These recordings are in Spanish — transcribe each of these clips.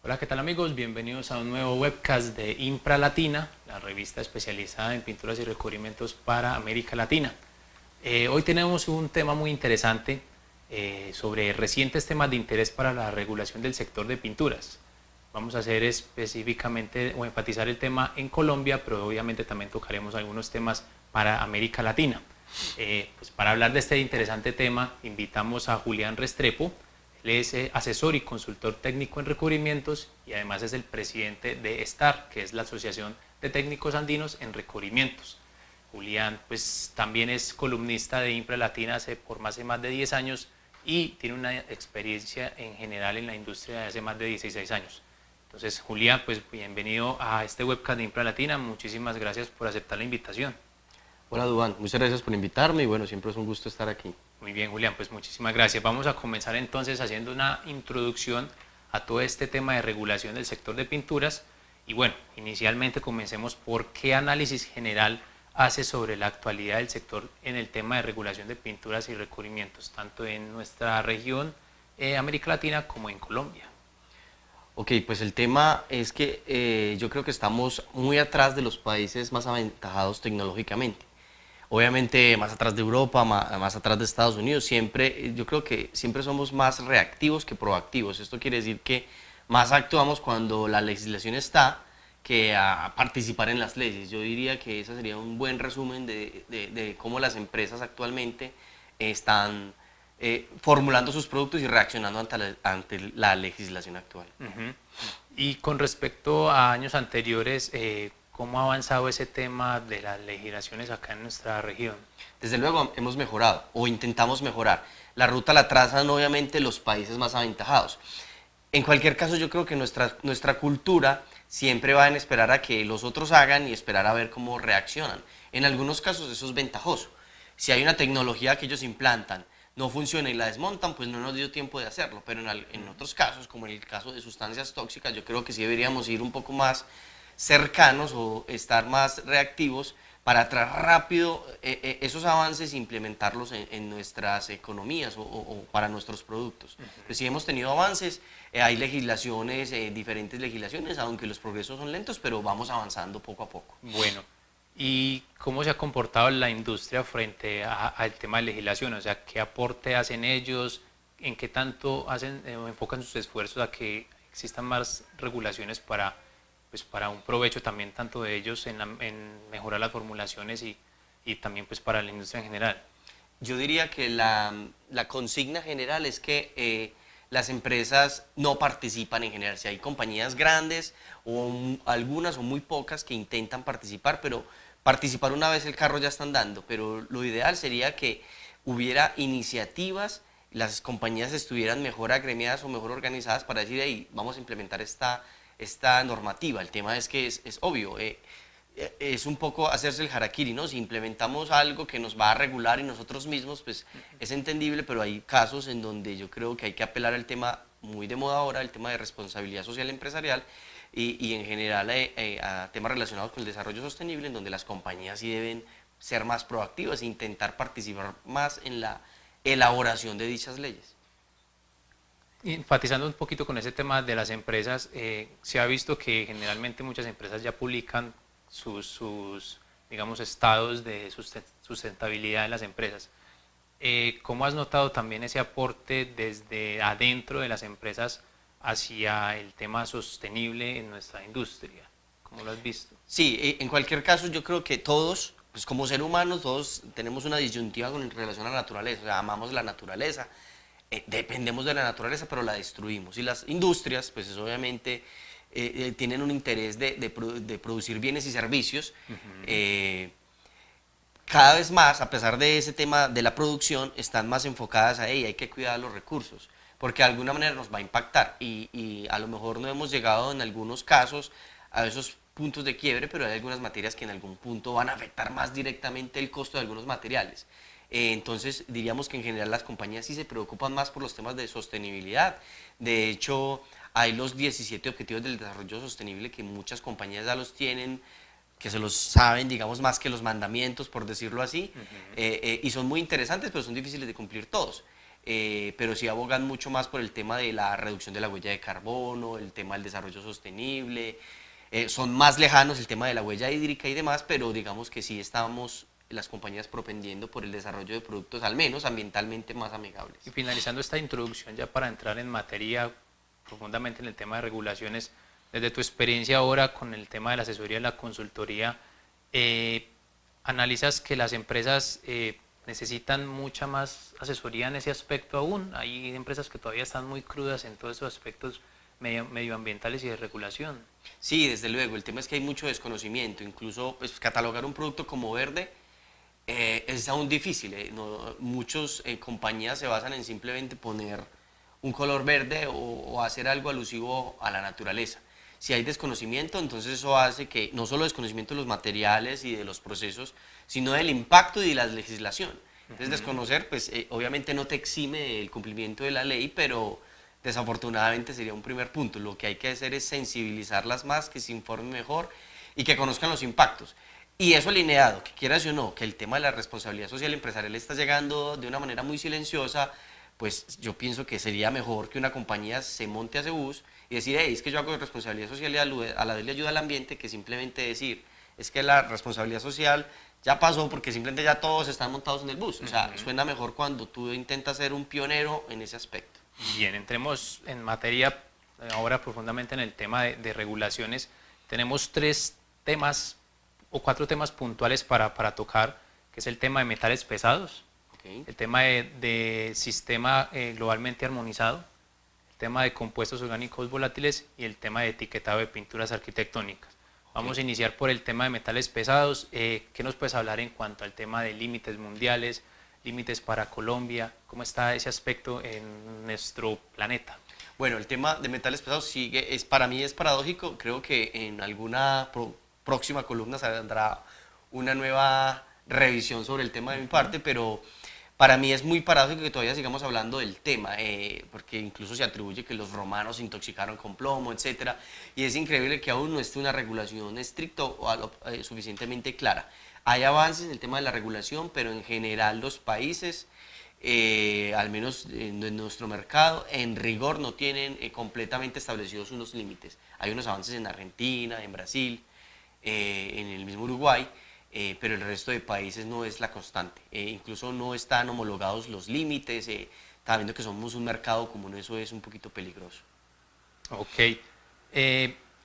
Hola, ¿qué tal amigos? Bienvenidos a un nuevo webcast de Impra Latina, la revista especializada en pinturas y recubrimientos para América Latina. Hoy tenemos un tema muy interesante sobre recientes temas de interés para la regulación del sector de pinturas. Vamos a hacer específicamente o enfatizar el tema en Colombia, pero obviamente también tocaremos algunos temas para América Latina. Pues para hablar de este interesante tema, invitamos a Julián Restrepo. Él es asesor y consultor técnico en recubrimientos y además es el presidente de STAR, que es la Asociación de Técnicos Andinos en Recubrimientos. Julián pues también es columnista de Impra Latina por más de 10 años y tiene una experiencia en general en la industria de hace más de 16 años. Entonces, Julián, pues bienvenido a este webcast de Impra Latina. Muchísimas gracias por aceptar la invitación. Hola Duván, muchas gracias por invitarme y bueno, siempre es un gusto estar aquí. Muy bien, Julián, pues muchísimas gracias. Vamos a comenzar entonces haciendo una introducción a todo este tema de regulación del sector de pinturas. Y bueno, inicialmente comencemos por qué análisis general hace sobre la actualidad del sector en el tema de regulación de pinturas y recubrimientos, tanto en nuestra región, América Latina, como en Colombia. Ok, pues el tema es que yo creo que estamos muy atrás de los países más aventajados tecnológicamente. Obviamente más atrás de Europa, más atrás de Estados Unidos, siempre, yo creo que siempre somos más reactivos que proactivos. Esto quiere decir que más actuamos cuando la legislación está que a participar en las leyes. Yo diría que ese sería un buen resumen de cómo las empresas actualmente están formulando sus productos y reaccionando ante la legislación actual. Y con respecto a años anteriores, ¿cómo ha avanzado ese tema de las legislaciones acá en nuestra región? Desde luego hemos mejorado o intentamos mejorar. La ruta la trazan obviamente los países más aventajados. En cualquier caso, yo creo que nuestra cultura siempre va en esperar a que los otros hagan y esperar a ver cómo reaccionan. En algunos casos eso es ventajoso. Si hay una tecnología que ellos implantan, no funciona y la desmontan, pues no nos dio tiempo de hacerlo. Pero en otros casos, como en el caso de sustancias tóxicas, yo creo que sí deberíamos ir un poco más cercanos o estar más reactivos para traer rápido esos avances e implementarlos en nuestras economías o para nuestros productos. Pues sí hemos tenido avances, hay legislaciones, diferentes legislaciones, aunque los progresos son lentos, pero vamos avanzando poco a poco. Bueno, ¿y cómo se ha comportado la industria frente al tema de legislación? O sea, ¿qué aporte hacen ellos? ¿En qué tanto hacen o enfocan sus esfuerzos a que existan más regulaciones para un provecho también tanto de ellos en mejorar las formulaciones y también pues para la industria en general? Yo diría que la consigna general es que las empresas no participan en general. Si hay compañías grandes o algunas o muy pocas que intentan participar, pero participar una vez el carro ya está andando. Pero lo ideal sería que hubiera iniciativas, las compañías estuvieran mejor agremiadas o mejor organizadas para decir, hey, vamos a implementar esta normativa. El tema es que es obvio, es un poco hacerse el harakiri, ¿no? Si implementamos algo que nos va a regular y nosotros mismos, pues es entendible, pero hay casos en donde yo creo que hay que apelar al tema muy de moda ahora, el tema de responsabilidad social empresarial y en general a temas relacionados con el desarrollo sostenible, en donde las compañías sí deben ser más proactivas e intentar participar más en la elaboración de dichas leyes. Enfatizando un poquito con ese tema de las empresas, se ha visto que generalmente muchas empresas ya publican digamos, estados de sustentabilidad en las empresas. ¿Cómo has notado también ese aporte desde adentro de las empresas hacia el tema sostenible en nuestra industria? ¿Cómo lo has visto? Sí, en cualquier caso yo creo que todos, pues como ser humanos, todos tenemos una disyuntiva con relación a la naturaleza, o sea, amamos la naturaleza, dependemos de la naturaleza, pero la destruimos. Y las industrias, pues es obviamente tienen un interés de producir bienes y servicios. Cada vez más, a pesar de ese tema de la producción, están más enfocadas a ella, hay que cuidar los recursos, porque de alguna manera nos va a impactar y a lo mejor no hemos llegado en algunos casos a esos puntos de quiebre, pero hay algunas materias que en algún punto van a afectar más directamente el costo de algunos materiales. Entonces diríamos que en general las compañías sí se preocupan más por los temas de sostenibilidad. De hecho, hay los 17 Objetivos del Desarrollo Sostenible que muchas compañías ya los tienen, que se los saben, digamos, más que los mandamientos, por decirlo así, y son muy interesantes, pero son difíciles de cumplir todos. pero sí abogan mucho más por el tema de la reducción de la huella de carbono, el tema del desarrollo sostenible, son más lejanos el tema de la huella hídrica y demás, pero digamos que sí estamos las compañías propendiendo por el desarrollo de productos al menos ambientalmente más amigables. Y finalizando esta introducción ya para entrar en materia profundamente en el tema de regulaciones, desde tu experiencia ahora con el tema de la asesoría y la consultoría, ¿analizas que las empresas necesitan mucha más asesoría en ese aspecto aún? Hay empresas que todavía están muy crudas en todos esos aspectos medioambientales y de regulación. Sí, desde luego, el tema es que hay mucho desconocimiento, incluso pues, catalogar un producto como verde es aún difícil. Muchas compañías se basan en simplemente poner un color verde o hacer algo alusivo a la naturaleza. Si hay desconocimiento, entonces eso hace que no solo desconocimiento de los materiales y de los procesos, sino del impacto y de la legislación. Entonces desconocer, pues obviamente no te exime del cumplimiento de la ley, pero desafortunadamente sería un primer punto. Lo que hay que hacer es sensibilizarlas más, que se informen mejor y que conozcan los impactos. Y eso alineado, que quieras o no, que el tema de la responsabilidad social empresarial está llegando de una manera muy silenciosa, pues yo pienso que sería mejor que una compañía se monte a ese bus y decir, hey, es que yo hago responsabilidad social y a la vez le ayuda al ambiente, que simplemente decir, es que la responsabilidad social ya pasó porque simplemente ya todos están montados en el bus. O sea, suena mejor cuando tú intentas ser un pionero en ese aspecto. Bien, entremos en materia ahora profundamente en el tema de regulaciones. Tenemos 3 temas o 4 temas puntuales para tocar, que es el tema de metales pesados, el tema de sistema globalmente armonizado, el tema de compuestos orgánicos volátiles y el tema de etiquetado de pinturas arquitectónicas. Vamos a iniciar por el tema de metales pesados. ¿Qué nos puedes hablar en cuanto al tema de límites mundiales, límites para Colombia? ¿Cómo está ese aspecto en nuestro planeta? Bueno, el tema de metales pesados sigue, para mí es paradójico. Creo que en alguna próxima columna saldrá una nueva revisión sobre el tema de mi parte, pero para mí es muy paradójico que todavía sigamos hablando del tema, porque incluso se atribuye que los romanos se intoxicaron con plomo, etcétera, y es increíble que aún no esté una regulación estricta o suficientemente clara. Hay avances en el tema de la regulación, pero en general los países, al menos en nuestro mercado, en rigor no tienen completamente establecidos unos límites. Hay unos avances en Argentina, en Brasil, en el mismo Uruguay, pero el resto de países no es la constante. Incluso no están homologados los límites, está viendo que somos un mercado común, eso es un poquito peligroso. Ok.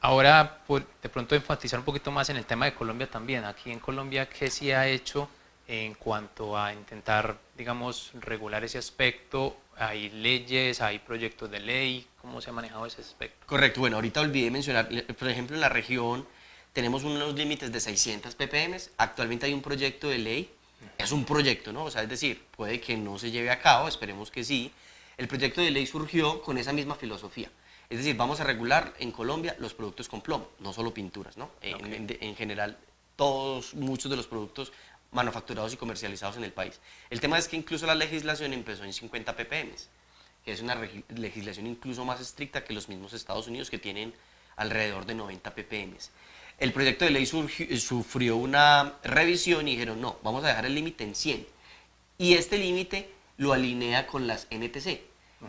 Ahora, de pronto enfatizar un poquito más en el tema de Colombia también. Aquí en Colombia, ¿qué se ha hecho en cuanto a intentar, digamos, regular ese aspecto? ¿Hay leyes, hay proyectos de ley? ¿Cómo se ha manejado ese aspecto? Correcto, bueno, ahorita olvidé mencionar, por ejemplo, en la región tenemos unos límites de 600 ppm, actualmente hay un proyecto de ley, es un proyecto, ¿no? O sea, es decir, puede que no se lleve a cabo, esperemos que sí. El proyecto de ley surgió con esa misma filosofía. Es decir, vamos a regular en Colombia los productos con plomo, no solo pinturas, ¿no? En general, muchos de los productos manufacturados y comercializados en el país. El tema es que incluso la legislación empezó en 50 ppm, que es una legislación incluso más estricta que los mismos Estados Unidos, que tienen alrededor de 90 ppm. El proyecto de ley sufrió una revisión y dijeron, no, vamos a dejar el límite en 100. Y este límite lo alinea con las NTC,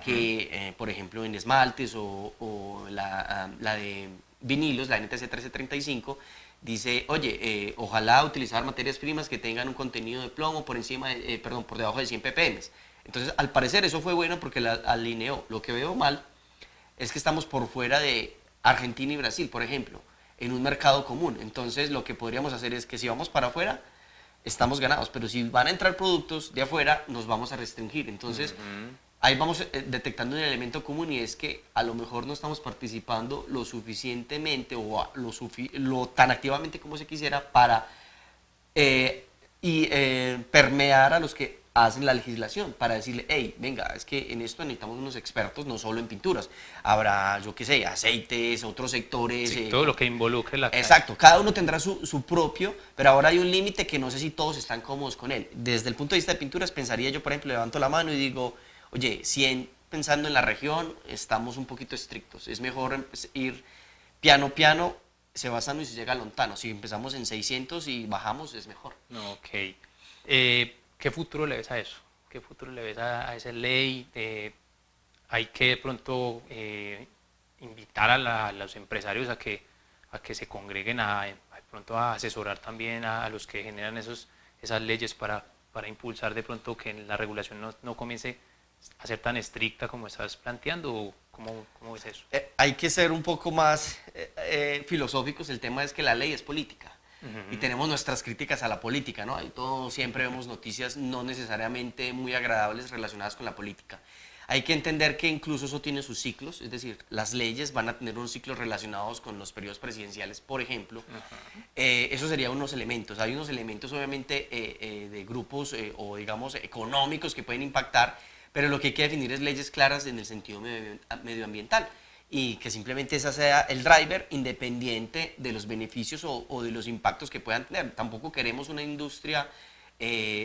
que por ejemplo en esmaltes o la de vinilos, la NTC 1335, dice, oye, ojalá utilizar materias primas que tengan un contenido de plomo por debajo de 100 ppm. Entonces, al parecer eso fue bueno porque la alineó. Lo que veo mal es que estamos por fuera de Argentina y Brasil, por ejemplo, en un mercado común. Entonces, lo que podríamos hacer es que si vamos para afuera, estamos ganados, pero si van a entrar productos de afuera, nos vamos a restringir. Entonces, ahí vamos detectando un elemento común, y es que a lo mejor no estamos participando lo suficientemente o lo tan activamente como se quisiera para permear a los que hacen la legislación, para decirle, hey, venga, es que en esto necesitamos unos expertos, no solo en pinturas, habrá, yo qué sé, aceites, otros sectores. Sí, todo lo que involucre la cadena. Exacto, cada uno tendrá su propio, pero ahora hay un límite que no sé si todos están cómodos con él. Desde el punto de vista de pinturas, pensaría yo, por ejemplo, levanto la mano y digo, oye, pensando en la región, estamos un poquito estrictos, es mejor ir piano, se basando y se llega a lontano. Si empezamos en 600 y bajamos, es mejor. Ok. ¿Qué futuro le ves a eso? qué futuro le ves a esa ley? Hay que de pronto invitar a los empresarios a que se congreguen de pronto a asesorar también a los que generan esas leyes para impulsar de pronto que la regulación no comience a ser tan estricta como estás planteando. ¿O cómo ves eso? Hay que ser un poco más filosóficos. El tema es que la ley es política. Y tenemos nuestras críticas a la política, ¿no? Siempre vemos noticias no necesariamente muy agradables relacionadas con la política. Hay que entender que incluso eso tiene sus ciclos, es decir, las leyes van a tener unos ciclos relacionados con los periodos presidenciales, por ejemplo. Eso serían unos elementos. Hay unos elementos obviamente de grupos o digamos económicos que pueden impactar, pero lo que hay que definir es leyes claras en el sentido medioambiental y que simplemente esa sea el driver independiente de los beneficios o de los impactos que puedan tener. Tampoco queremos una industria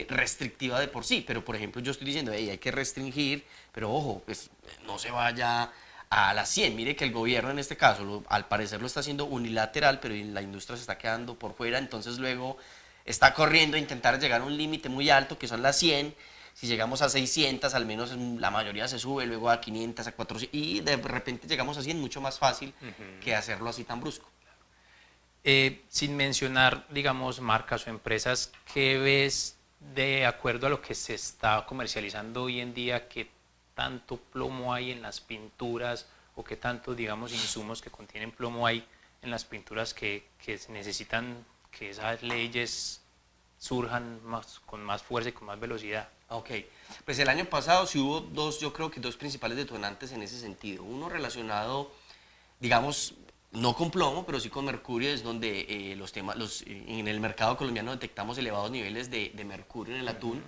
restrictiva de por sí, pero por ejemplo yo estoy diciendo, hay que restringir, pero ojo, pues no se vaya a las 100. Mire que el gobierno en este caso al parecer lo está haciendo unilateral, pero la industria se está quedando por fuera, entonces luego está corriendo a intentar llegar a un límite muy alto que son las 100. Si llegamos a 600, al menos la mayoría se sube, luego a 500, a 400, y de repente llegamos a 100, mucho más fácil que hacerlo así tan brusco. Sin mencionar, digamos, marcas o empresas, ¿qué ves de acuerdo a lo que se está comercializando hoy en día? ¿Qué tanto plomo hay en las pinturas o qué tantos, digamos, insumos que contienen plomo hay en las pinturas que se necesitan que esas leyes surjan con más fuerza y con más velocidad? Ok, pues el año pasado sí hubo yo creo que dos principales detonantes en ese sentido. Uno relacionado, digamos, no con plomo, pero sí con mercurio, es donde en el mercado colombiano detectamos elevados niveles de mercurio en el atún.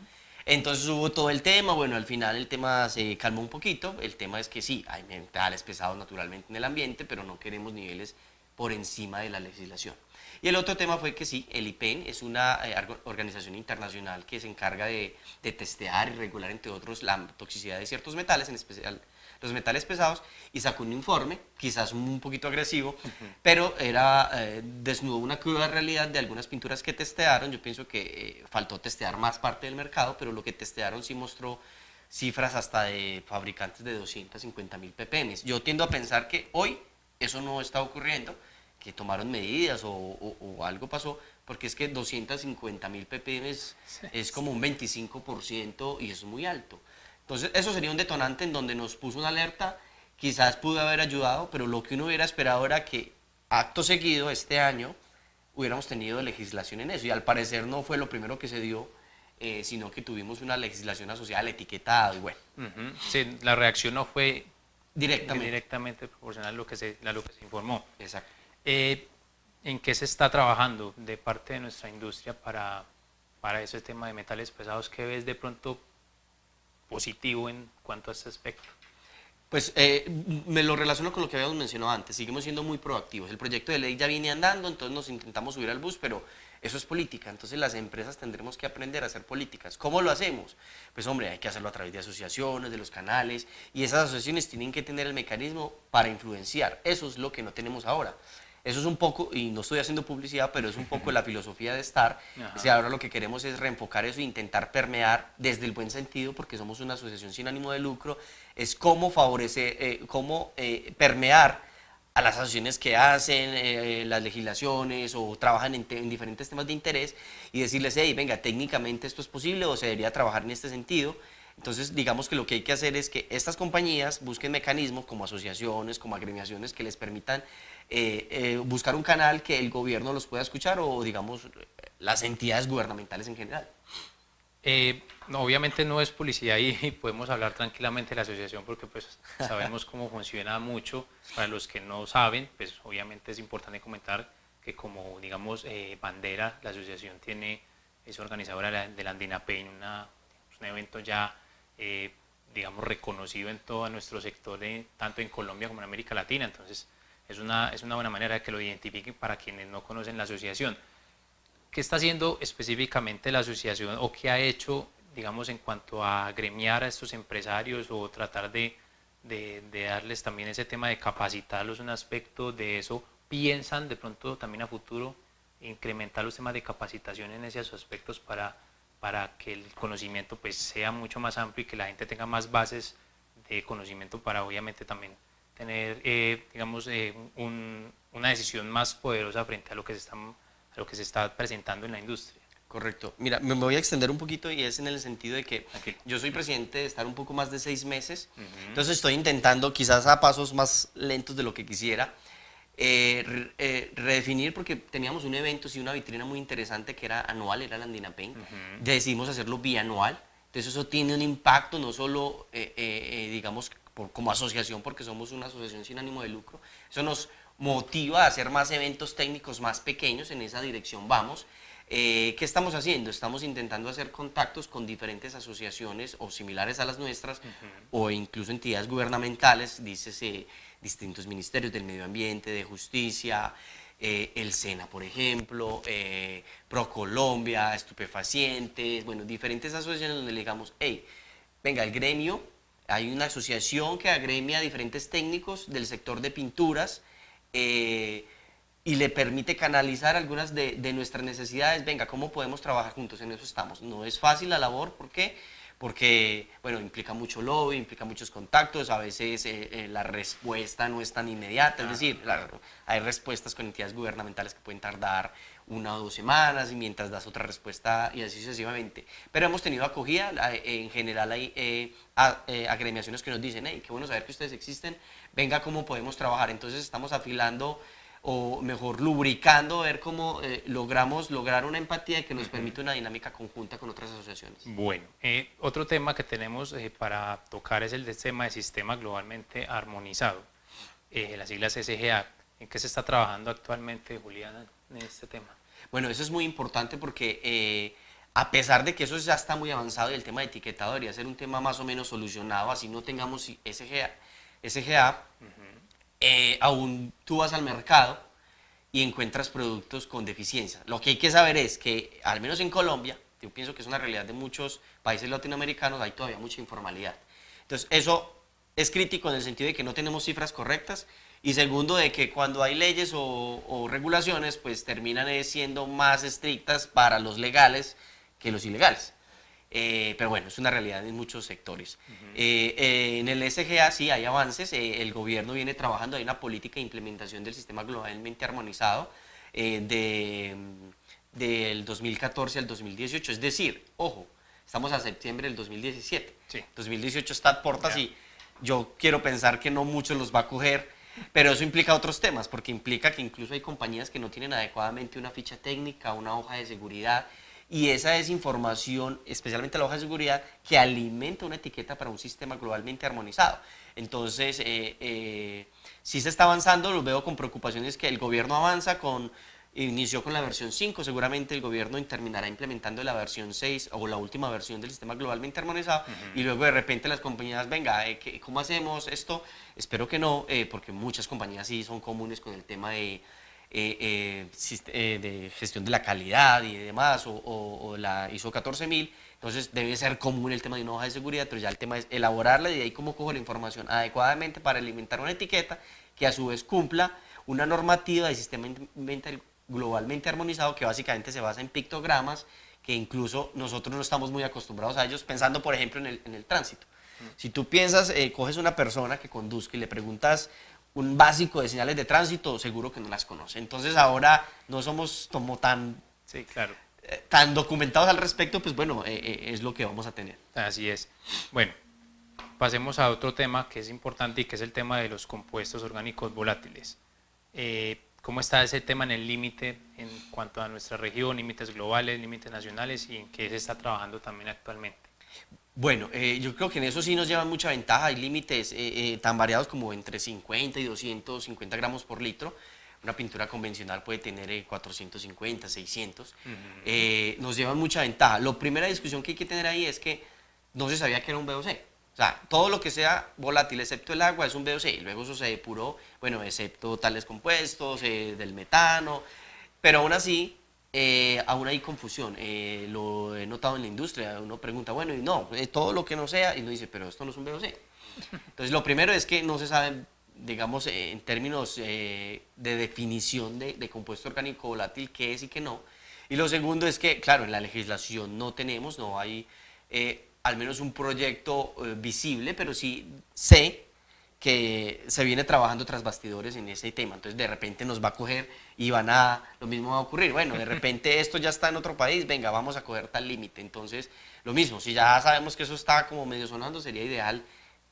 Entonces hubo todo el tema, bueno, al final el tema se calmó un poquito. El tema es que sí, hay metales pesados naturalmente en el ambiente, pero no queremos niveles por encima de la legislación. Y el otro tema fue que sí, el IPEN es una organización internacional que se encarga de testear y regular, entre otros, la toxicidad de ciertos metales, en especial los metales pesados, y sacó un informe, quizás un poquito agresivo, pero desnudó una cruda realidad de algunas pinturas que testearon. Yo pienso que faltó testear más parte del mercado, pero lo que testearon sí mostró cifras hasta de fabricantes de 250.000 ppm. Yo tiendo a pensar que hoy eso no está ocurriendo, que tomaron medidas o algo pasó, porque es que 250.000 ppm es como un 25% y es muy alto. Entonces eso sería un detonante en donde nos puso una alerta, quizás pudo haber ayudado, pero lo que uno hubiera esperado era que acto seguido este año hubiéramos tenido legislación en eso, y al parecer no fue lo primero que se dio, sino que tuvimos una legislación asociada al etiquetado y bueno. Sí, la reacción no fue directamente proporcional a lo que se informó. Exacto. ¿En qué se está trabajando de parte de nuestra industria para ese tema de metales pesados? ¿Qué ves de pronto positivo en cuanto a este aspecto? Pues me lo relaciono con lo que habíamos mencionado antes. Seguimos siendo muy proactivos. El proyecto de ley ya viene andando, entonces nos intentamos subir al bus, pero eso es política. Entonces las empresas tendremos que aprender a hacer políticas. ¿Cómo lo hacemos? Pues hombre, hay que hacerlo a través de asociaciones, de los canales, y esas asociaciones tienen que tener el mecanismo para influenciar. Eso es lo que no tenemos ahora. Eso es un poco, y no estoy haciendo publicidad, pero es un poco la filosofía de estar. O sea, ahora lo que queremos es reenfocar eso e intentar permear desde el buen sentido, porque somos una asociación sin ánimo de lucro, es cómo favorecer, permear a las asociaciones que hacen las legislaciones o trabajan en diferentes temas de interés y decirles, hey, venga, técnicamente esto es posible o se debería trabajar en este sentido. Entonces, digamos que lo que hay que hacer es que estas compañías busquen mecanismos como asociaciones, como agremiaciones que les permitan buscar un canal que el gobierno los pueda escuchar o, digamos, las entidades gubernamentales en general. No, obviamente no es publicidad y podemos hablar tranquilamente de la asociación porque pues sabemos cómo funciona mucho. Para los que no saben, pues obviamente es importante comentar que como, digamos, bandera, la asociación es organizadora de la Andinapaint, un evento ya digamos, reconocido en todo nuestro sector, tanto en Colombia como en América Latina. Entonces, es una buena manera de que lo identifiquen para quienes no conocen la asociación. ¿Qué está haciendo específicamente la asociación o qué ha hecho, digamos, en cuanto a gremiar a estos empresarios o tratar de darles también ese tema de capacitarlos, un aspecto de eso? ¿Piensan de pronto también a futuro incrementar los temas de capacitación en esos aspectos para para que el conocimiento pues sea mucho más amplio y que la gente tenga más bases de conocimiento para obviamente también tener, digamos, una decisión más poderosa frente a lo que se está presentando en la industria. Correcto. Mira, me voy a extender un poquito y es en el sentido de que Aquí. yo soy presidente de estar un poco más de 6 meses, Ujú. entonces estoy intentando, quizás a pasos más lentos de lo que quisiera, redefinir porque teníamos un evento, sí, una vitrina muy interesante que era anual, era la Andinapen. Decidimos hacerlo bianual, entonces eso tiene un impacto no solo, digamos, como asociación, porque somos una asociación sin ánimo de lucro, eso nos motiva a hacer más eventos técnicos más pequeños, en esa dirección vamos. ¿Qué estamos haciendo? Estamos intentando hacer contactos con diferentes asociaciones o similares a las nuestras, o incluso entidades gubernamentales, dícese distintos ministerios del medio ambiente, de justicia, el SENA, por ejemplo, ProColombia, estupefacientes, bueno, diferentes asociaciones donde le digamos, hey, venga, el gremio, hay una asociación que agremia a diferentes técnicos del sector de pinturas, y le permite canalizar algunas de nuestras necesidades. Venga, ¿cómo podemos trabajar juntos? En eso estamos. No es fácil la labor, ¿por qué? Porque, bueno, implica mucho lobby, implica muchos contactos, a veces la respuesta no es tan inmediata, es decir, hay respuestas con entidades gubernamentales que pueden tardar 1 o 2 semanas, y mientras das otra respuesta y así sucesivamente. Pero hemos tenido acogida, en general hay agremiaciones que nos dicen, hey, qué bueno saber que ustedes existen, venga, ¿cómo podemos trabajar? Entonces estamos afilando, o mejor lubricando, ver cómo logramos lograr una empatía que nos permite una dinámica conjunta con otras asociaciones. Bueno, otro tema que tenemos para tocar es el tema de sistema globalmente armonizado, las siglas SGA. ¿En qué se está trabajando actualmente, Juliana, en este tema? Bueno, eso es muy importante porque a pesar de que eso ya está muy avanzado y el tema de etiquetado debería ser un tema más o menos solucionado, así no tengamos SGA, aún tú vas al mercado y encuentras productos con deficiencias. Lo que hay que saber es que, al menos en Colombia, yo pienso que es una realidad de muchos países latinoamericanos, hay todavía mucha informalidad. Entonces, eso es crítico en el sentido de que no tenemos cifras correctas, y segundo, de que cuando hay leyes o regulaciones, pues terminan siendo más estrictas para los legales que los ilegales. Pero bueno, es una realidad en muchos sectores. En el SGA sí hay avances, el gobierno viene trabajando, hay una política de implementación del sistema globalmente armonizado del 2014 al 2018, es decir, ojo, estamos a septiembre del 2017, Sí. 2018 está a puertas y yo quiero pensar que no muchos los va a coger, pero eso implica otros temas, porque implica que incluso hay compañías que no tienen adecuadamente una ficha técnica, una hoja de seguridad, y esa es información, especialmente la hoja de seguridad, que alimenta una etiqueta para un sistema globalmente armonizado. Entonces, sí se está avanzando, lo veo con preocupaciones que el gobierno avanza inició con la versión 5, seguramente el gobierno terminará implementando la versión 6 o la última versión del sistema globalmente armonizado, y luego de repente las compañías, venga, ¿cómo hacemos esto? Espero que no, porque muchas compañías sí son comunes con el tema de gestión de la calidad y demás, o la ISO 14000, entonces debe ser común el tema de una hoja de seguridad, pero ya el tema es elaborarla y de ahí cómo cojo la información adecuadamente para alimentar una etiqueta que a su vez cumpla una normativa de sistema globalmente armonizado, que básicamente se basa en pictogramas, que incluso nosotros no estamos muy acostumbrados a ellos, pensando por ejemplo en el tránsito. Si tú piensas, coges una persona que conduzca y le preguntas un básico de señales de tránsito, seguro que no las conoce. Entonces ahora no somos como Sí, claro. tan documentados al respecto, pues bueno, es lo que vamos a tener. Así es. Bueno, pasemos a otro tema que es importante y que es el tema de los compuestos orgánicos volátiles. ¿Cómo está ese tema en el límite en cuanto a nuestra región, límites globales, límites nacionales, y en qué se está trabajando también actualmente? Bueno, yo creo que en eso sí nos llevan mucha ventaja. Hay límites tan variados como entre 50 y 250 gramos por litro. Una pintura convencional puede tener 450, 600. Nos llevan mucha ventaja. La primera discusión que hay que tener ahí es que no se sabía que era un VOC. O sea, todo lo que sea volátil excepto el agua es un VOC. Y luego eso se depuró, bueno, excepto tales compuestos, del metano. Pero aún así, aún hay confusión, lo he notado en la industria, uno pregunta, bueno, y no, todo lo que no sea, y uno dice, pero esto no es un VOC. Entonces, lo primero es que no se sabe, digamos, en términos de definición de compuesto orgánico volátil, qué es y qué no. Y lo segundo es que, claro, en la legislación no hay al menos un proyecto visible, pero sí sé que se viene trabajando tras bastidores en ese tema. Entonces, de repente nos va a coger y lo mismo va a ocurrir. Bueno, de repente esto ya está en otro país, venga, vamos a coger tal límite. Entonces, lo mismo, si ya sabemos que eso está como medio sonando, sería ideal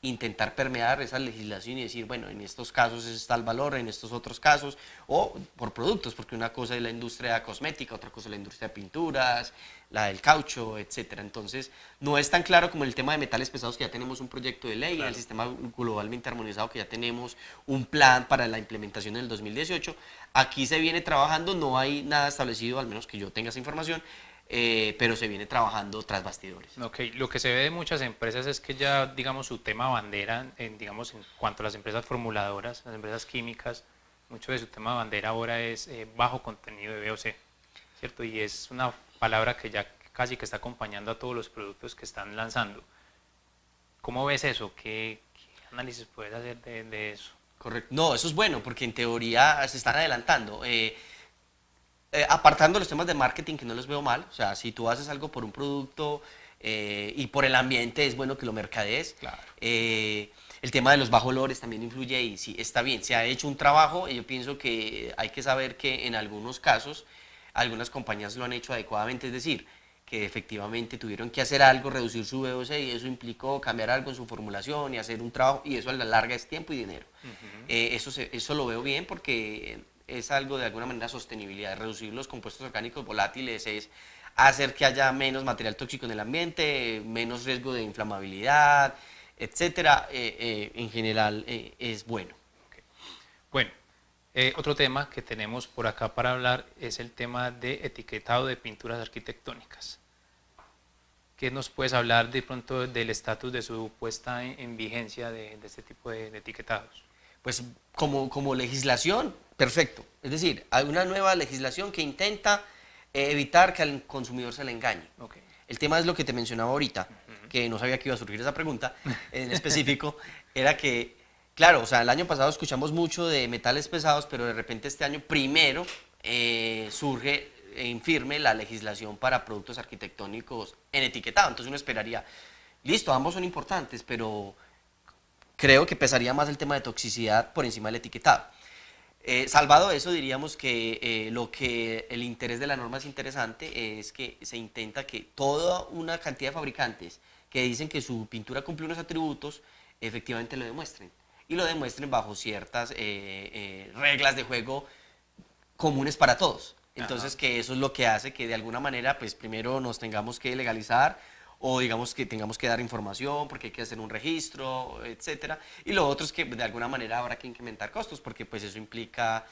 intentar permear esa legislación y decir, bueno, en estos casos está el valor, en estos otros casos, o por productos, porque una cosa es la industria cosmética, otra cosa es la industria de pinturas, la del caucho, etcétera. Entonces, no es tan claro como el tema de metales pesados, que ya tenemos un proyecto de ley, claro, en el sistema globalmente armonizado, que ya tenemos un plan para la implementación en el 2018. Aquí se viene trabajando, no hay nada establecido, al menos que yo tenga esa información, pero se viene trabajando tras bastidores. Ok, lo que se ve de muchas empresas es que ya, digamos, su tema bandera, digamos, en cuanto a las empresas formuladoras, las empresas químicas, mucho de su tema bandera ahora es bajo contenido de VOC, ¿cierto? Y es una palabra que ya casi que está acompañando a todos los productos que están lanzando. ¿Cómo ves eso? ¿Qué análisis puedes hacer de eso? Correcto. No, eso es bueno, porque en teoría se están adelantando. Apartando los temas de marketing, que no los veo mal, o sea, si tú haces algo por un producto y por el ambiente, es bueno que lo mercadees. Claro. El tema de los bajos olores también influye y sí, está bien, se ha hecho un trabajo y yo pienso que hay que saber que en algunos casos algunas compañías lo han hecho adecuadamente, es decir, que efectivamente tuvieron que hacer algo, reducir su VOC y eso implicó cambiar algo en su formulación y hacer un trabajo y eso a la larga es tiempo y dinero. Eso lo veo bien porque es algo de alguna manera sostenibilidad. Reducir los compuestos orgánicos volátiles es hacer que haya menos material tóxico en el ambiente, menos riesgo de inflamabilidad, etcétera. En general es bueno. Okay. Bueno, otro tema que tenemos por acá para hablar es el tema de etiquetado de pinturas arquitectónicas. ¿Qué nos puedes hablar de pronto del estatus de su puesta en vigencia de este tipo de etiquetados? Pues como legislación, perfecto. Es decir, hay una nueva legislación que intenta evitar que al consumidor se le engañe. Okay. El tema es lo que te mencionaba ahorita, que no sabía que iba a surgir esa pregunta en específico, era que, claro, o sea, el año pasado escuchamos mucho de metales pesados, pero de repente este año primero surge en firme la legislación para productos arquitectónicos en etiquetado. Entonces uno esperaría, listo, ambos son importantes, pero creo que pesaría más el tema de toxicidad por encima del etiquetado. Salvado eso, diríamos que el interés de la norma es interesante, es que se intenta que toda una cantidad de fabricantes que dicen que su pintura cumple unos atributos, efectivamente lo demuestren. Y lo demuestren bajo ciertas reglas de juego comunes para todos. Entonces, que eso es lo que hace que de alguna manera, pues primero nos tengamos que legalizar o digamos que tengamos que dar información porque hay que hacer un registro, etcétera. Y lo otro es que de alguna manera habrá que incrementar costos porque pues eso implica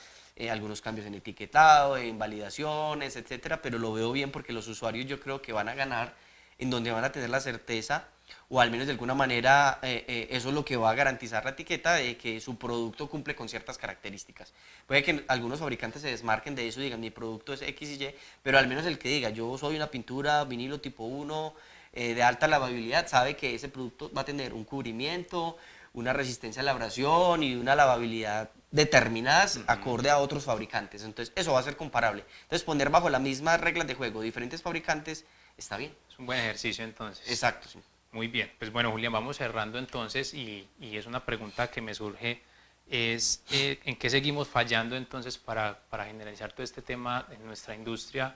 algunos cambios en etiquetado, en validaciones, etcétera, pero lo veo bien porque los usuarios yo creo que van a ganar en donde van a tener la certeza o al menos de alguna manera eso es lo que va a garantizar la etiqueta de que su producto cumple con ciertas características. Puede que algunos fabricantes se desmarquen de eso y digan mi producto es X y Y, pero al menos el que diga yo soy una pintura vinilo tipo 1 de alta lavabilidad, sabe que ese producto va a tener un cubrimiento, una resistencia a la abrasión y una lavabilidad determinadas acorde a otros fabricantes. Entonces, eso va a ser comparable. Entonces, poner bajo las mismas reglas de juego diferentes fabricantes está bien. Es un buen ejercicio entonces. Exacto, sí. Muy bien. Pues bueno, Julián, vamos cerrando entonces y es una pregunta que me surge, es ¿en qué seguimos fallando entonces para generalizar todo este tema en nuestra industria?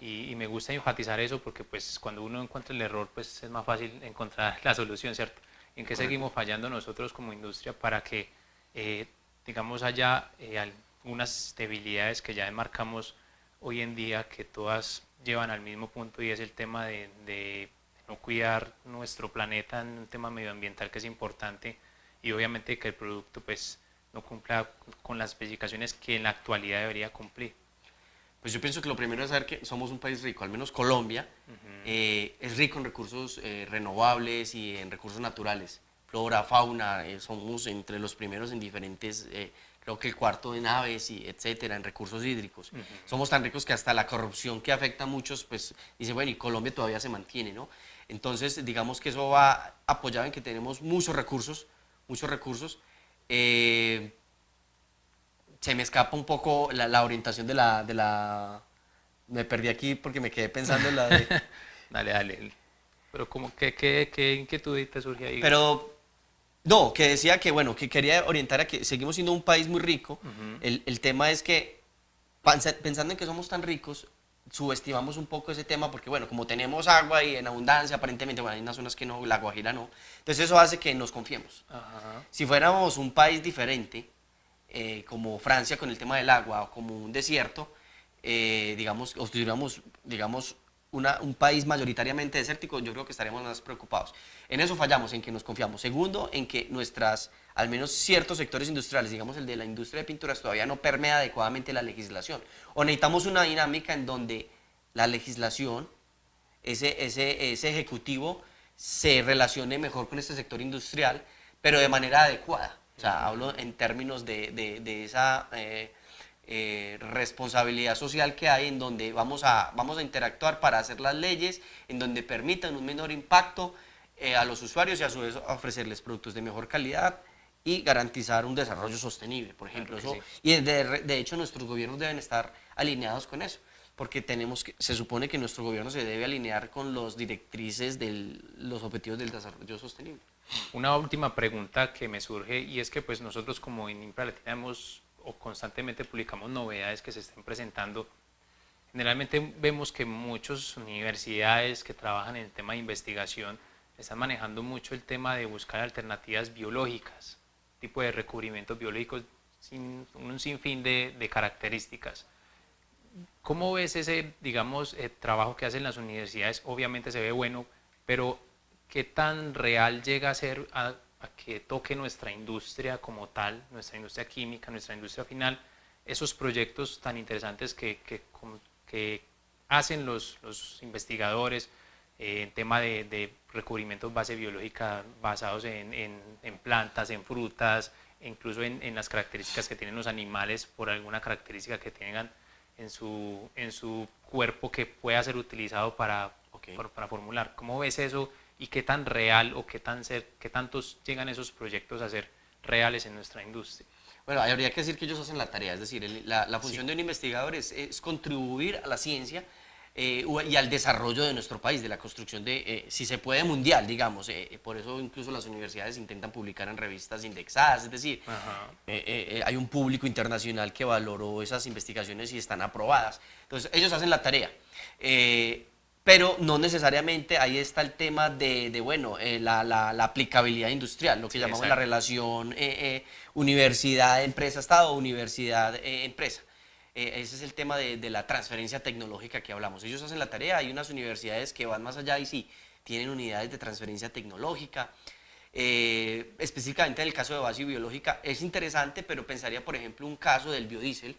Y me gusta enfatizar eso porque pues cuando uno encuentra el error pues es más fácil encontrar la solución, ¿cierto? ¿En qué seguimos fallando nosotros como industria para que digamos haya algunas debilidades que ya enmarcamos hoy en día que todas llevan al mismo punto y es el tema de no cuidar nuestro planeta en un tema medioambiental que es importante y obviamente que el producto pues no cumpla con las especificaciones que en la actualidad debería cumplir? Pues yo pienso que lo primero es saber que somos un país rico, al menos Colombia es rico en recursos renovables y en recursos naturales, flora, fauna, somos entre los primeros en diferentes, creo que el cuarto en aves y etcétera, en recursos hídricos. Somos tan ricos que hasta la corrupción que afecta a muchos, pues dicen, bueno, y Colombia todavía se mantiene, ¿no? Entonces, digamos que eso va apoyado en que tenemos muchos recursos, muchos recursos. Se me escapa un poco la orientación de la Me perdí aquí porque me quedé pensando en la de... Dale, dale. Pero como qué inquietud te surge ahí. Pero, no, que decía que, bueno, que quería orientar a que seguimos siendo un país muy rico. Ujú. El tema es que, pensando en que somos tan ricos, subestimamos un poco ese tema porque, bueno, como tenemos agua y en abundancia, aparentemente, bueno, hay unas zonas que no, la Guajira no. Entonces eso hace que nos confiemos. Ajá. Si fuéramos un país diferente, como Francia con el tema del agua o como un desierto, digamos, o tuviéramos, digamos, un país mayoritariamente desértico, yo creo que estaríamos más preocupados. En eso fallamos, en que nos confiamos. Segundo, en que nuestras, al menos ciertos sectores industriales, digamos el de la industria de pinturas, todavía no permea adecuadamente la legislación. O necesitamos una dinámica en donde la legislación, ese ejecutivo, se relacione mejor con este sector industrial, pero de manera adecuada. O sea, hablo en términos de esa responsabilidad social que hay, en donde vamos a interactuar para hacer las leyes, en donde permitan un menor impacto a los usuarios y a su vez ofrecerles productos de mejor calidad y garantizar un desarrollo sostenible, por ejemplo. Claro Eso, que sí. y de hecho nuestros gobiernos deben estar alineados con eso, porque se supone que nuestro gobierno se debe alinear con los directrices de los objetivos del desarrollo sostenible. Una última pregunta que me surge y es que pues nosotros como en Impra Latina hemos o constantemente publicamos novedades que se estén presentando. Generalmente vemos que muchas universidades que trabajan en el tema de investigación están manejando mucho el tema de buscar alternativas biológicas, tipo de recubrimientos biológicos un sinfín de características. ¿Cómo ves ese, digamos, trabajo que hacen las universidades? Obviamente se ve bueno, pero ¿qué tan real llega a ser a que toque nuestra industria como tal, nuestra industria química, nuestra industria final, esos proyectos tan interesantes que hacen los investigadores en tema de recubrimientos base biológica basados en plantas, en frutas, e incluso en las características que tienen los animales por alguna característica que tengan en su cuerpo que pueda ser utilizado Okay. para formular? ¿Cómo ves eso y qué tan real o qué tantos llegan esos proyectos a ser reales en nuestra industria? Bueno, habría que decir que ellos hacen la tarea, es decir, la función Sí. de un investigador es contribuir a la ciencia y al desarrollo de nuestro país, de la construcción de, si se puede, mundial, digamos. Por eso incluso las universidades intentan publicar en revistas indexadas, es decir, Ajá. hay un público internacional que valoró esas investigaciones y están aprobadas. Entonces, ellos hacen la tarea. Pero no necesariamente ahí está el tema bueno, la aplicabilidad industrial, lo que Sí, llamamos la exacto. relación universidad-empresa-estado o universidad-empresa. Ese es el tema de la transferencia tecnológica que hablamos. Ellos hacen la tarea, hay unas universidades que van más allá y sí, tienen unidades de transferencia tecnológica. Específicamente en el caso de base biológica es interesante, pero pensaría, por ejemplo, un caso del biodiesel.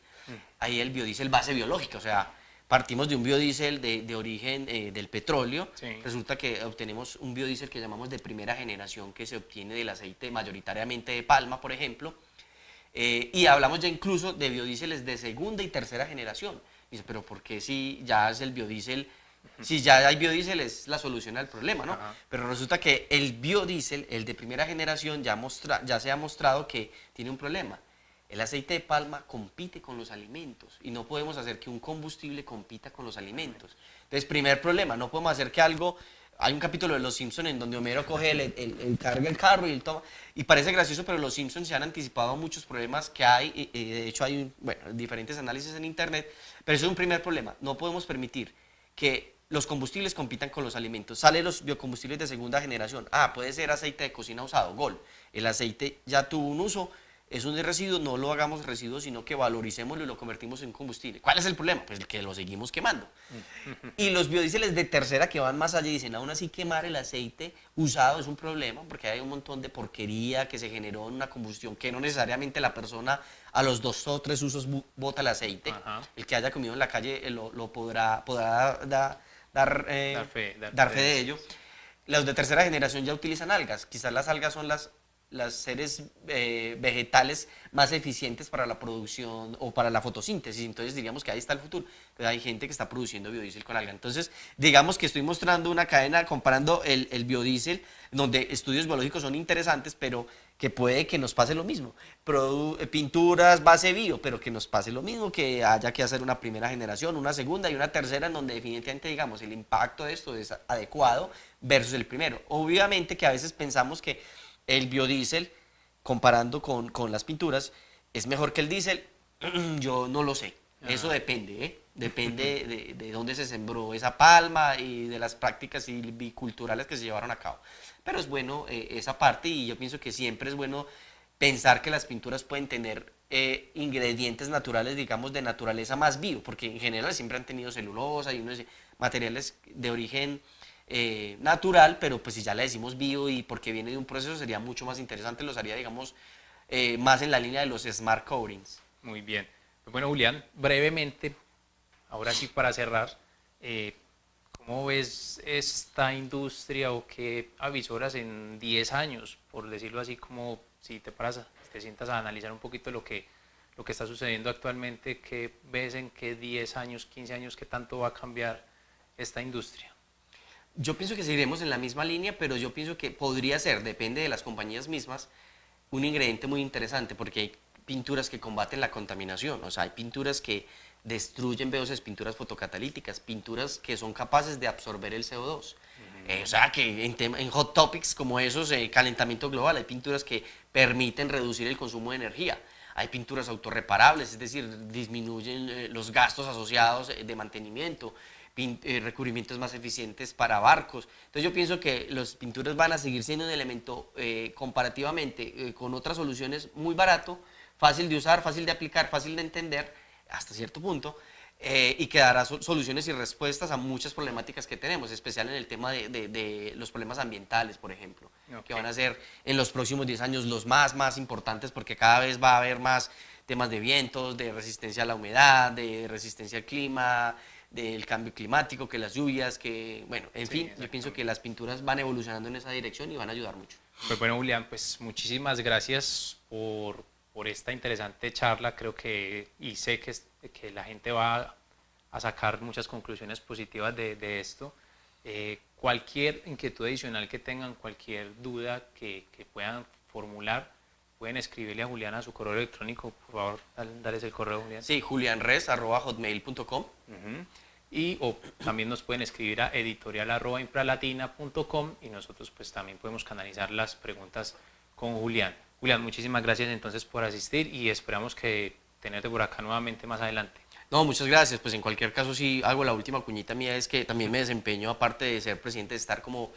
Ahí el biodiesel base biológica, o sea, partimos de un biodiesel de origen del petróleo. Sí. Resulta que obtenemos un biodiesel que llamamos de primera generación, que se obtiene del aceite mayoritariamente de palma, por ejemplo. Y hablamos ya incluso de biodieseles de segunda y tercera generación. Dice, pero ¿por qué si ya es el biodiesel? Si ya hay biodiesel es la solución al problema, ¿no? Ajá. Pero resulta que el biodiesel, el de primera generación, ya se ha mostrado que tiene un problema. El aceite de palma compite con los alimentos y no podemos hacer que un combustible compita con los alimentos. Entonces, primer problema, no podemos hacer que algo... Hay un capítulo de Los Simpsons en donde Homero coge carga el carro y él toma... Y parece gracioso, pero Los Simpsons se han anticipado a muchos problemas que hay. De hecho, hay diferentes análisis en internet. Pero eso es un primer problema. No podemos permitir que los combustibles compitan con los alimentos. Salen los biocombustibles de segunda generación. Ah, puede ser aceite de cocina usado. Gol. El aceite ya tuvo un uso. Es un residuo, no lo hagamos residuo, sino que valoricémoslo y lo convertimos en combustible. ¿Cuál es el problema? Pues que lo seguimos quemando. Y los biodieseles de tercera que van más allá y dicen, aún así quemar el aceite usado es un problema, porque hay un montón de porquería que se generó en una combustión que no necesariamente la persona a los 2 o 3 usos bota el aceite. Ajá. El que haya comido en la calle lo podrá dar, Dar fe dar fe de ello. Los de tercera generación ya utilizan algas. Quizás las algas son las las seres vegetales más eficientes para la producción o para la fotosíntesis. Entonces diríamos que ahí está el futuro. Entonces, hay gente que está produciendo biodiesel con alga. Entonces digamos que estoy mostrando una cadena comparando el biodiesel, donde estudios biológicos son interesantes, pero que puede que nos pase lo mismo. Pinturas base bio, pero que nos pase lo mismo, que haya que hacer una primera generación, una segunda y una tercera, en donde definitivamente digamos el impacto de esto es adecuado versus el primero. Obviamente que a veces pensamos que el biodiesel, comparando con las pinturas, es mejor que el diésel. Yo no lo sé. Eso depende, ¿eh? Depende de dónde se sembró esa palma y de las prácticas silviculturales que se llevaron a cabo. Pero es bueno esa parte, y yo pienso que siempre es bueno pensar que las pinturas pueden tener ingredientes naturales, digamos, de naturaleza más bio, porque en general siempre han tenido celulosa y unos materiales de origen natural, pero pues si ya le decimos bio y porque viene de un proceso, sería mucho más interesante, los haría, digamos, más en la línea de los smart coatings. Muy bien. Bueno, Julián, brevemente, ahora sí para cerrar, ¿cómo ves esta industria o qué avisoras en 10 años, por decirlo así, como si te paras, te sientas a analizar un poquito lo que está sucediendo actualmente, qué ves en qué 10 años, 15 años, qué tanto va a cambiar esta industria? Yo pienso que seguiremos en la misma línea, pero yo pienso que podría ser, depende de las compañías mismas, un ingrediente muy interesante, porque hay pinturas que combaten la contaminación, o sea, hay pinturas que destruyen VOCs, pinturas fotocatalíticas, pinturas que son capaces de absorber el CO2. O sea, que en hot topics como esos, calentamiento global, hay pinturas que permiten reducir el consumo de energía. Hay pinturas autorreparables, es decir, disminuyen los gastos asociados de mantenimiento, recubrimientos más eficientes para barcos. Entonces yo pienso que las pinturas van a seguir siendo un elemento comparativamente con otras soluciones muy barato, fácil de usar, fácil de aplicar, fácil de entender hasta cierto punto, y que dará soluciones y respuestas a muchas problemáticas que tenemos, especial en el tema de los problemas ambientales, por ejemplo, que van a ser en los próximos 10 años los más importantes, porque cada vez va a haber más temas de vientos, de resistencia a la humedad, de resistencia al clima, del cambio climático, que las lluvias, que, bueno, en fin, yo pienso que las pinturas van evolucionando en esa dirección y van a ayudar mucho. Pues bueno, Julián, pues muchísimas gracias por esta interesante charla. Creo que, y sé que la gente va a sacar muchas conclusiones positivas de esto. Cualquier inquietud adicional que tengan, cualquier duda que puedan formular, pueden escribirle a Julián a su correo electrónico. Por favor, darles el correo, Julián. Sí, julianres@hotmail.com. Y o también nos pueden escribir a editorial@impralatina.com y nosotros pues también podemos canalizar las preguntas con Julián. Julián, muchísimas gracias entonces por asistir y esperamos que tenerte por acá nuevamente más adelante. No, muchas gracias. Pues en cualquier caso, sí hago la última cuñita mía, es que también me desempeño, aparte de ser presidente, de estar como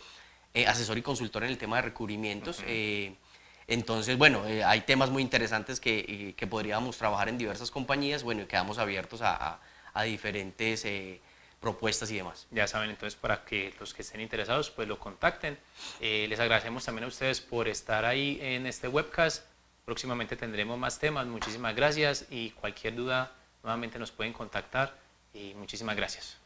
asesor y consultor en el tema de recubrimientos. Entonces, bueno, hay temas muy interesantes que podríamos trabajar en diversas compañías, bueno, y quedamos abiertos a diferentes propuestas y demás. Ya saben, entonces para que los que estén interesados pues lo contacten. Les agradecemos también a ustedes por estar ahí en este webcast. Próximamente tendremos más temas. Muchísimas gracias y cualquier duda nuevamente nos pueden contactar y muchísimas gracias.